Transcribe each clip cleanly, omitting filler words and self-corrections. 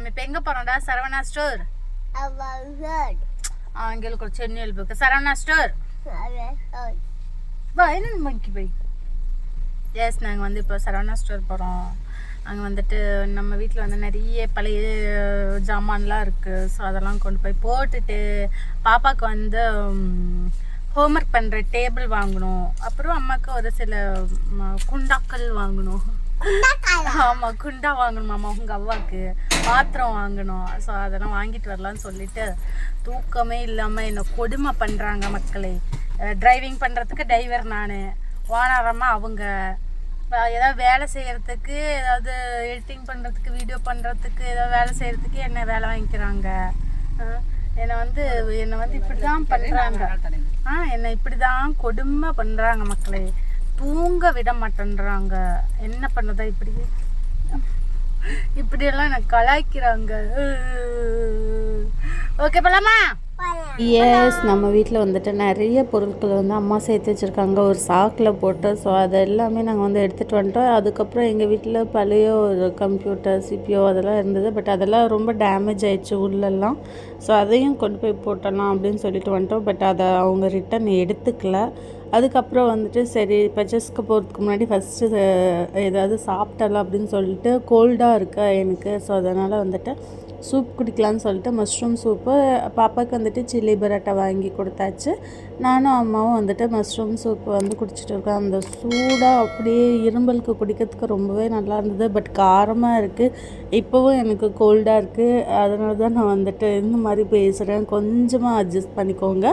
நம்ம இப்போ எங்கே போகிறோம்டா? சரவணா ஸ்டோர். ஆங்கிலுக்கு ஒரு சென்னை எழுப்புக்கு சரவணா ஸ்டோர். வா என்ன மங்கி போய். எஸ், நாங்கள் வந்து இப்போ சரவணா ஸ்டோர் போகிறோம். அங்கே வந்துட்டு நம்ம வீட்டில் வந்து நிறைய பழைய ஜாமான்லாம் இருக்குது. ஸோ அதெல்லாம் கொண்டு போய் போட்டுட்டு பாப்பாவுக்கு வந்து ஹோம்ஒர்க் பண்ணுற டேபிள் வாங்கணும். அப்புறம் அம்மாவுக்கு ஒரு சில குண்டாக்கள் வாங்கணும். ஆமாம், குண்டா வாங்கணுமாம்மா உங்கள் அவ்வாவுக்கு. பாத்திரம் வாங்கணும். ஸோ அதெல்லாம் வாங்கிட்டு வரலான்னு சொல்லிட்டு தூக்கமே இல்லாமல் என்னை கொடுமை பண்ணுறாங்க மக்களே. டிரைவிங் பண்ணுறதுக்கு டிரைவர் நான், ஓனரம்மா அவங்க. ஏதாவது வேலை செய்கிறதுக்கு, ஏதாவது எடிட்டிங் பண்ணுறதுக்கு, வீடியோ பண்ணுறதுக்கு, ஏதாவது வேலை செய்கிறதுக்கு என்ன வேலை வாங்கிக்கிறாங்க. என்னை வந்து இப்படி தான் பண்ணுறாங்க. என்னை இப்படி தான் கொடுமை பண்ணுறாங்க மக்களே. தூங்க விட மாட்டேன்றாங்க. என்ன பண்ணுறதா இப்படியெல்லாம் எனக்கு கலாய்க்கிறாங்க. ஓகே போலாமா? எஸ், நம்ம வீட்டில் வந்துட்டு நிறைய பொருட்கள் வந்து அம்மா சேர்த்து வச்சுருக்காங்க ஒரு சாக்கில் போட்டு. ஸோ அது எல்லாமே நாங்கள் வந்து எடுத்துகிட்டு வந்துட்டோம். அதுக்கப்புறம் எங்கள் வீட்டில் பழைய ஒரு கம்ப்யூட்டர், சிபிஓ அதெல்லாம் இருந்தது. பட் அதெல்லாம் ரொம்ப டேமேஜ் ஆயிடுச்சு உள்ளெல்லாம். ஸோ அதையும் கொண்டு போய் போட்டலாம் அப்படின்னு சொல்லிட்டு வந்துட்டோம். பட் அதை அவங்க ரிட்டன் எடுத்துக்கல. அதுக்கப்புறம் வந்துட்டு சரி பர்ச்சேஸ்க்கு போகிறதுக்கு முன்னாடி ஃபஸ்ட்டு ஏதாவது சாப்பிட்டலாம் அப்படின்னு சொல்லிட்டு கோல்டாக இருக்கா எனக்கு. ஸோ அதனால் வந்துட்டு சூப் குடிக்கலான்னு சொல்லிட்டு மஷ்ரூம் சூப்பு, பாப்பாவுக்கு வந்துட்டு சில்லி பரோட்டா வாங்கி கொடுத்தாச்சு. நானும் அம்மாவும் வந்துட்டு மஷ்ரூம் சூப்பு வந்து குடிச்சிட்டு இருக்கோம். அந்த சூடாக அப்படியே இரும்பலுக்கு குடிக்கிறதுக்கு ரொம்பவே நல்லா இருந்தது. பட் காரமாக இருக்குது. இப்போவும் எனக்கு கோல்டாக இருக்குது. அதனால தான் நான் வந்துட்டு இந்த மாதிரி பேசுகிறேன். கொஞ்சமாக அட்ஜஸ்ட் பண்ணிக்கோங்க.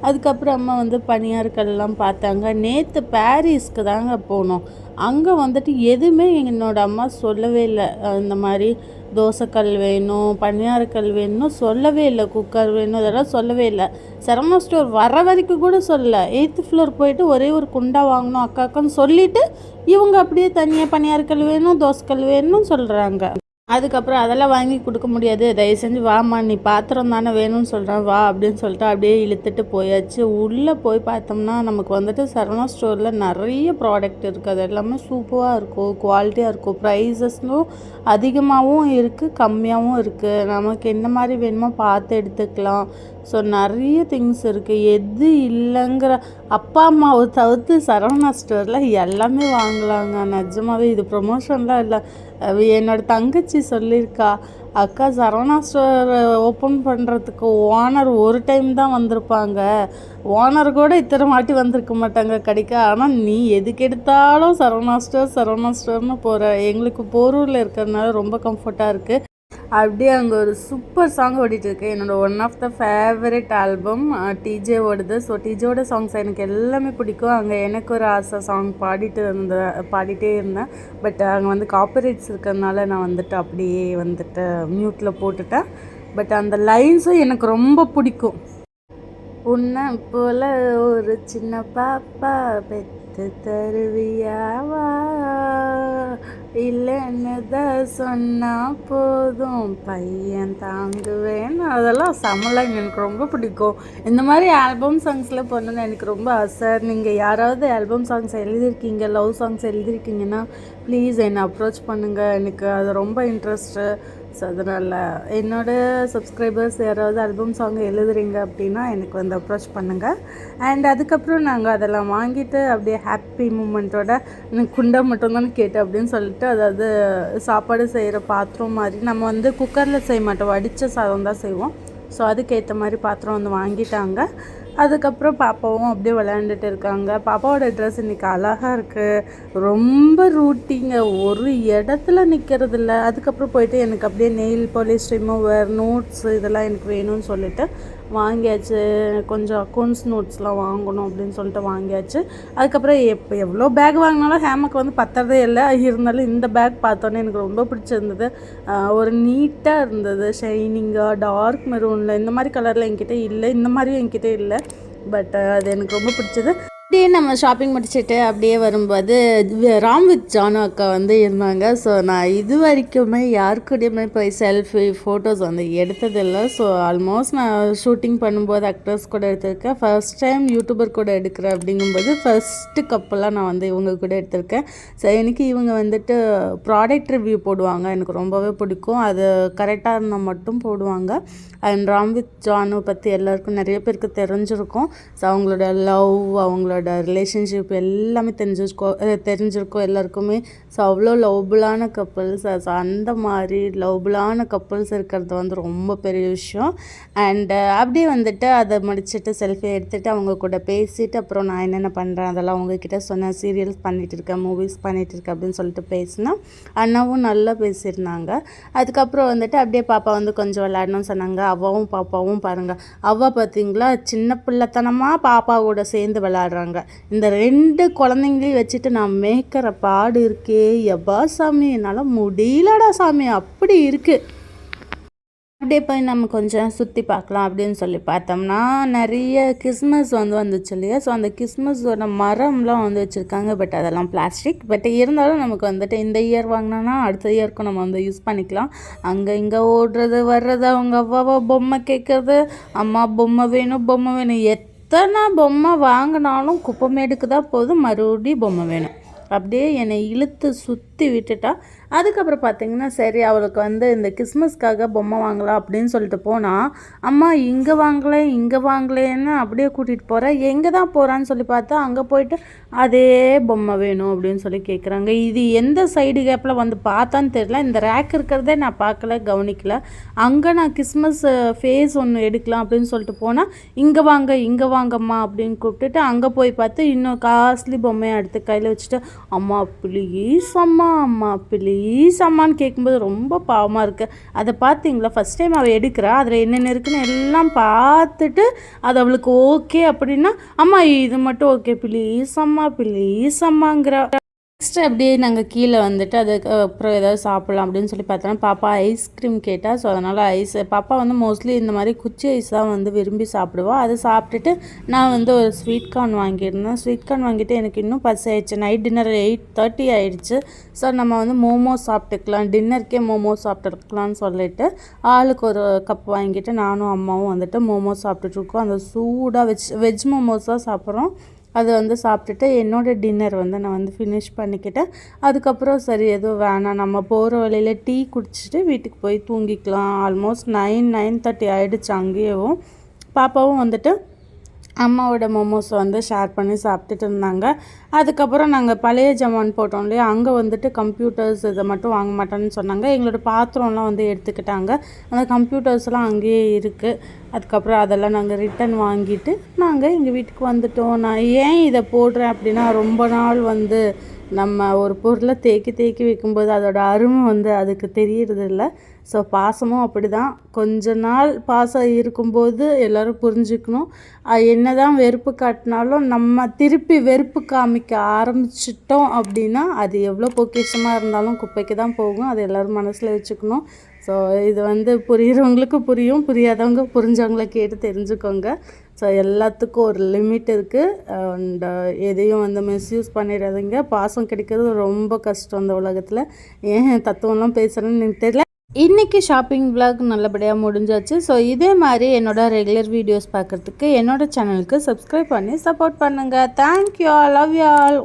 அதுக்கப்புறம் அம்மா வந்து பனியாற்கல்லாம் பார்த்தாங்க. நேற்று பாரிஸ்க்கு தாங்க போனோம். அங்கே வந்துட்டு எதுவுமே என்னோடய அம்மா சொல்லவே இல்லை. இந்த மாதிரி தோசைக்கல் வேணும், பனியாரக்கல் வேணும் சொல்லவே இல்லை. குக்கர் வேணும் அதெல்லாம் சொல்லவே இல்லை. சரவணா ஸ்டோர் வர வரைக்கும் கூட சொல்லலை. 8th ஃப்ளோர் போயிட்டு ஒரே ஒரு குண்டா வாங்கணும் அக்காக்குன்னு சொல்லிவிட்டு இவங்க அப்படியே தனியாக பனியாரக்கல் வேணும், தோசைக்கல் வேணும்னு சொல்கிறாங்க. அதுக்கப்புறம் அதெல்லாம் வாங்கி கொடுக்க முடியாது, தயவு செஞ்சு வாம்மா, நீ பாத்திரம் தானே வேணும்னு சொல்கிறேன் வா அப்படின்னு சொல்லிட்டு அப்படியே இழுத்துட்டு போயாச்சு. உள்ளே போய் பார்த்தோம்னா நமக்கு வந்துட்டு சரவணா ஸ்டோரில் நிறைய ப்ராடக்ட் இருக்குது. அது எல்லாமே சூப்பராக இருக்கும், குவாலிட்டியாக இருக்கும். ப்ரைஸஸும் அதிகமாகவும் இருக்குது, கம்மியாகவும் இருக்குது. நமக்கு என்ன மாதிரி வேணுமோ பார்த்து எடுத்துக்கலாம். ஸோ நிறைய திங்ஸ் இருக்குது. எது இல்லைங்கிற அப்பா அம்மாவை தவிர்த்து சரவணா ஸ்டோரில் எல்லாமே வாங்கலாங்க. நிஜமாகவே இது ப்ரொமோஷன்லாம் இல்லை. என்னோடய தங்கச்சி சொல்லியிருக்கா, அக்கா சரவணா ஸ்டோர் ஓப்பன் பண்ணுறதுக்கு ஓனர் ஒரு டைம் தான் வந்திருப்பாங்க, ஓனர் கூட இத்தனை வாட்டி வந்திருக்க மாட்டாங்க கடைக்க. ஆனால் நீ எதுக்கு எடுத்தாலும் சரவணா ஸ்டோர்னு போகிற. எங்களுக்கு போரூரில் இருக்கிறதுனால ரொம்ப கம்ஃபர்ட்டாக இருக்குது. அப்படியே அங்கே ஒரு சூப்பர் சாங் ஓடிட்டுருக்கு. என்னோடய one of the favourite album DJ ஓடுது. ஸோ டிஜேவோட சாங்ஸ் எனக்கு எல்லாமே பிடிக்கும். அங்கே எனக்கு ஒரு ஆசை சாங் பாடிட்டே இருந்தேன். பட் அங்கே வந்து காப்பிரைட்ஸ் இருக்கிறதுனால நான் வந்துட்டு அப்படியே வந்துட்டு மியூட்டில் போட்டுட்டேன். பட் அந்த லைன்ஸும் எனக்கு ரொம்ப பிடிக்கும். உன்னை போல ஒரு சின்ன பாப்பா பெற்று தருவியாவா, இல்லைன்னு தான் சொன்னால் போதும் பையன் தாங்குவேன். அதெல்லாம் சமலாம் எனக்கு ரொம்ப பிடிக்கும். இந்த மாதிரி ஆல்பம் சாங்ஸில் போடணுன்னு எனக்கு ரொம்ப ஆசை. நீங்கள் யாராவது ஆல்பம் சாங்ஸ் எழுதியிருக்கீங்க, லவ் சாங்ஸ் எழுதியிருக்கீங்கன்னா ப்ளீஸ் என்னை அப்ரோச் பண்ணுங்கள். எனக்கு அது ரொம்ப இன்ட்ரெஸ்ட்டு. ஸோ அதனால் என்னோடய சப்ஸ்கிரைபர்ஸ் யாராவது ஆல்பம் சாங் எழுதுறீங்க அப்படின்னா எனக்கு வந்து அப்ரோச் பண்ணுங்கள். அண்ட் அதுக்கப்புறம் நாங்கள் அதெல்லாம் வாங்கிட்டு அப்படியே ஹாப்பி மூமெண்ட்டோட எனக்கு குண்டை மட்டும்தான் கேட்டேன் அப்படின்னு சொல்லிட்டு, அதாவது சாப்பாடு செய்கிற பாத்திரம் மாதிரி நம்ம வந்து குக்கரில் செய்ய மாட்டோம், வடித்த சாதம் தான் செய்வோம். ஸோ அதுக்கேற்ற மாதிரி பாத்திரம் வந்து வாங்கிட்டாங்க. அதுக்கப்புறம் பாப்பாவும் அப்படியே விளையாண்டுட்டு இருக்காங்க. பாப்பாவோட ட்ரெஸ் இன்றைக்கி அழகாக இருக்குது. ரொம்ப ரூட்டிங்க, ஒரு இடத்துல நிற்கிறதில்ல. அதுக்கப்புறம் போயிட்டு எனக்கு அப்படியே நெயில் பாலிஷ், ரிமூவர், நோட்ஸு இதெல்லாம் எனக்கு வேணும்னு சொல்லிட்டு வாங்கியாச்சு. கொஞ்சம் அக்கௌண்ட்ஸ் நோட்ஸ்லாம் வாங்கணும் அப்படின்னு சொல்லிட்டு வாங்கியாச்சு. அதுக்கப்புறம் எவ்வளோ பேக் வாங்கினாலும் ஹேமக்கு வந்து பத்துறதே இல்லை. இருந்தாலும் இந்த பேக் பார்த்தோன்னே எனக்கு ரொம்ப பிடிச்சிருந்தது. ஒரு நீட்டாக இருந்தது, ஷைனிங்காக, டார்க் மெரூனில். இந்த மாதிரி கலரில் என்கிட்ட இல்லை, இந்த மாதிரியும் என்கிட்ட இல்லை. பட் அது எனக்கு ரொம்ப பிடிச்சது. அப்படியே நம்ம ஷாப்பிங் முடிச்சுட்டு அப்படியே வரும்போது ராம் வித் ஜானு அக்கா வந்து இருந்தாங்க. ஸோ நான் இது வரைக்குமே யாரு கூடயுமே போய் செல்ஃபி ஃபோட்டோஸ் வந்து எடுத்ததில்லை. ஸோ ஆல்மோஸ்ட் நான் ஷூட்டிங் பண்ணும்போது ஆக்டர்ஸ் கூட எடுத்திருக்கேன். ஃபர்ஸ்ட் டைம் யூடியூபர் கூட எடுக்கிறேன் அப்படிங்கும்போது ஃபர்ஸ்ட்டு கப்பெல்லாம் நான் வந்து இவங்க கூட எடுத்திருக்கேன். ஸோ எனக்கு இவங்க வந்துட்டு ப்ராடக்ட் ரிவ்யூ போடுவாங்க, எனக்கு ரொம்பவே பிடிக்கும். அது கரெக்டாக இருந்தால் மட்டும் போடுவாங்க. அண்ட் ராம் வித் ஜானு பற்றி எல்லாருக்கும் நிறைய பேருக்கு தெரிஞ்சிருக்கும். ஸோ அவங்களோட லவ், அவங்களோட ரிலேஷன்ஷிப் எல்லாமே தெரிஞ்சிருக்கும் எல்லாருக்குமே. ஸோ அவ்வளோ லவ்புளான கப்புள்ஸ். ஸோ அந்த மாதிரி லவ்புளான கப்புள்ஸ் இருக்கிறது வந்து ரொம்ப பெரிய விஷயம். அண்டு அப்படியே வந்துட்டு அதை முடிச்சுட்டு செல்ஃபி எடுத்துகிட்டு அவங்க கூட பேசிவிட்டு அப்புறம் நான் என்னென்ன பண்ணுறேன் அதெல்லாம் அவங்கக்கிட்ட சொன்னேன். சீரியல்ஸ் பண்ணிகிட்ருக்கேன், மூவிஸ் பண்ணிகிட்ருக்கேன் அப்படின்னு சொல்லிட்டு பேசினேன். அண்ணாவும் நல்லா பேசியிருந்தாங்க. அதுக்கப்புறம் வந்துட்டு அப்படியே பாப்பா வந்து கொஞ்சம் விளையாடணும்னு சொன்னாங்க. அவ்வாவும் பாப்பாவும் பாருங்கள், அவ்வா பார்த்தீங்களா சின்ன பிள்ளைத்தனமாக பாப்பாவோட சேர்ந்து விளையாடுறாங்க. இந்த 2 குழந்தைங்களையும் வச்சுட்டு நான் மேய்க்கிற பாடு இருக்கே எப்பா சாமி, என்னால் முடியலடா சாமி, அப்படி இருக்குது. அப்படியே போய் நம்ம கொஞ்சம் சுற்றி பார்க்கலாம் அப்படின்னு சொல்லி பார்த்தோம்னா நிறைய கிறிஸ்மஸ் வந்து வந்துச்சு இல்லையா. ஸோ அந்த கிறிஸ்மஸோட மரம்லாம் வந்து வச்சுருக்காங்க. பட் அதெல்லாம் பிளாஸ்டிக். பட் இருந்தாலும் நமக்கு வந்துட்டு இந்த இயர் வாங்கினோன்னா அடுத்த இயருக்கும் நம்ம வந்து யூஸ் பண்ணிக்கலாம். அங்கே இங்கே ஓடுறது வர்றது, அவங்க அவ்வாவா பொம்மை கேட்குறது, அம்மா பொம்மை வேணும் எத்தனை பொம்மை வாங்கினாலும் குப்பைமேடுக்கு தான் போதும், மறுபடியும் பொம்மை வேணும். அப்படியே என்னை இழுத்து சுற்றி விட்டுட்டா. அதுக்கப்புறம் பார்த்திங்கன்னா சரி அவளுக்கு வந்து இந்த கிறிஸ்மஸ்க்காக பொம்மை வாங்கலாம் அப்படின்னு சொல்லிட்டு போனால், அம்மா இங்கே வாங்கலேன்னு அப்படியே கூட்டிகிட்டு போகிறேன். எங்கே தான் போகிறான்னு சொல்லி பார்த்தா அங்கே போயிட்டு அதே பொம்மை வேணும் அப்படின்னு சொல்லி கேட்குறாங்க. இது எந்த சைடு கேப்பில் வந்து பார்த்தான்னு தெரியல. இந்த ரேக் இருக்கிறதே நான் பார்க்கல, கவனிக்கல. அங்கே நான் கிறிஸ்மஸ் ஃபேஸ் ஒன்று எடுக்கலாம் அப்படின்னு சொல்லிட்டு போனால் இங்கே வாங்கம்மா அப்படின்னு கூப்பிட்டுட்டு அங்கே போய் பார்த்து இன்னும் காஸ்ட்லி பொம்மையை எடுத்து கையில் வச்சுட்டு அம்மா ப்ளீஸ் அம்மான்னு கேட்கும்போது ரொம்ப பாவமாக இருக்குது. அதை பார்த்தீங்களா, ஃபஸ்ட் டைம் அவள் எடுக்கிறா, அதில் என்னென்ன இருக்குன்னு எல்லாம் பார்த்துட்டு அது அவளுக்கு ஓகே அப்படின்னா அம்மா இது மட்டும் ஓகே ப்ளீஸ் அம்மாங்கிற. நெக்ஸ்ட்டு அப்படியே நாங்கள் கீழே வந்துட்டு அதுக்கப்புறம் ஏதாவது சாப்பிட்லாம் அப்படின்னு சொல்லி பார்த்தோன்னா பாப்பா ஐஸ்கிரீம் கேட்டால். ஸோ அதனால் பாப்பா வந்து மோஸ்ட்லி இந்த மாதிரி குச்சி ஐஸ் தான் வந்து விரும்பி சாப்பிடுவோம். அதை சாப்பிட்டுட்டு நான் வந்து ஒரு ஸ்வீட் கார்ன் வாங்கியிருந்தேன். ஸ்வீட் கார்ன் வாங்கிட்டு எனக்கு இன்னும் பசி ஆயிடுச்சு. நைட் டின்னர் 8:30 ஆகிடுச்சு. ஸோ நம்ம வந்து மோமோஸ் சாப்பிட்டுக்கலாம், டின்னருக்கே மோமோஸ் சாப்பிட்டுருக்கலாம்னு சொல்லிட்டு ஆளுக்கு ஒரு கப் வாங்கிட்டு நானும் அம்மாவும் வந்துட்டு மோமோஸ் சாப்பிட்டுட்ருக்கோம். அந்த சூடாக வெஜ் மோமோஸ் தான் சாப்பிட்றோம். அது வந்து சாப்பிட்டுட்டு என்னோடய டின்னர் வந்து நான் வந்து ஃபினிஷ் பண்ணிக்கிட்டேன். அதுக்கப்புறம் சரி எதுவும் வேணாம், நம்ம போகிற வழியில் டீ குடிச்சிட்டு வீட்டுக்கு போய் தூங்கிக்கலாம். ஆல்மோஸ்ட் 9:30 ஆகிடுச்சு. அங்கேயும் பாப்பாவும் வந்துட்டு அம்மாவோட மோமோஸ் வந்து ஷேர் பண்ணி சாப்பிட்டுட்டு இருந்தாங்க. அதுக்கப்புறம் நாங்கள் பழைய ஜமான் போட்டோம் இல்லையா, அங்கே வந்துட்டு கம்ப்யூட்டர்ஸ் இதை மட்டும் வாங்க மாட்டேன்னு சொன்னாங்க. எங்களோட பாத்திரம்லாம் வந்து எடுத்துக்கிட்டாங்க. அந்த கம்ப்யூட்டர்ஸ்லாம் அங்கேயே இருக்குது. அதுக்கப்புறம் அதெல்லாம் நாங்கள் ரிட்டன் வாங்கிட்டு நாங்கள் எங்கள் வீட்டுக்கு வந்துட்டோம். நான் ஏன் இதை போடுறேன் அப்படின்னா, ரொம்ப நாள் வந்து நம்ம ஒரு பொருளை தேக்கி வைக்கும்போது அதோட அருமை வந்து அதுக்கு தெரியறதில்ல. ஸோ பாசமும் அப்படி தான். கொஞ்ச நாள் பாசம் இருக்கும்போது எல்லோரும் புரிஞ்சுக்கணும். என்ன தான் வெறுப்பு காட்டினாலும் நம்ம திருப்பி வெறுப்பு காமிக்க ஆரம்பிச்சிட்டோம் அப்படின்னா அது எவ்வளோ பொக்கிஷமாக இருந்தாலும் குப்பைக்கு தான் போகும். அது எல்லோரும் மனசில் வச்சுக்கணும். ஸோ இது வந்து புரிகிறவங்களுக்கு புரியும், புரியாதவங்க புரிஞ்சவங்கள கேட்டு தெரிஞ்சுக்கோங்க. ஸோ எல்லாத்துக்கும் ஒரு லிமிட் இருக்குது. அண்ட் எதையும் வந்து மிஸ்யூஸ் பண்ணிடாதீங்க. பாசம் கிடைக்கிறது ரொம்ப கஷ்டம் இந்த உலகத்தில். ஏன் தத்துவம்லாம் பேசுகிறேன்னு எனக்கு தெரியல. இன்றைக்கி ஷாப்பிங் விளாக் நல்லபடியாக முடிஞ்சாச்சு. ஸோ இதே மாதிரி என்னோடய ரெகுலர் வீடியோஸ் பார்க்குறதுக்கு என்னோடய சேனலுக்கு சப்ஸ்கிரைப் பண்ணி சப்போர்ட் பண்ணுங்கள். Thank you all, love you all.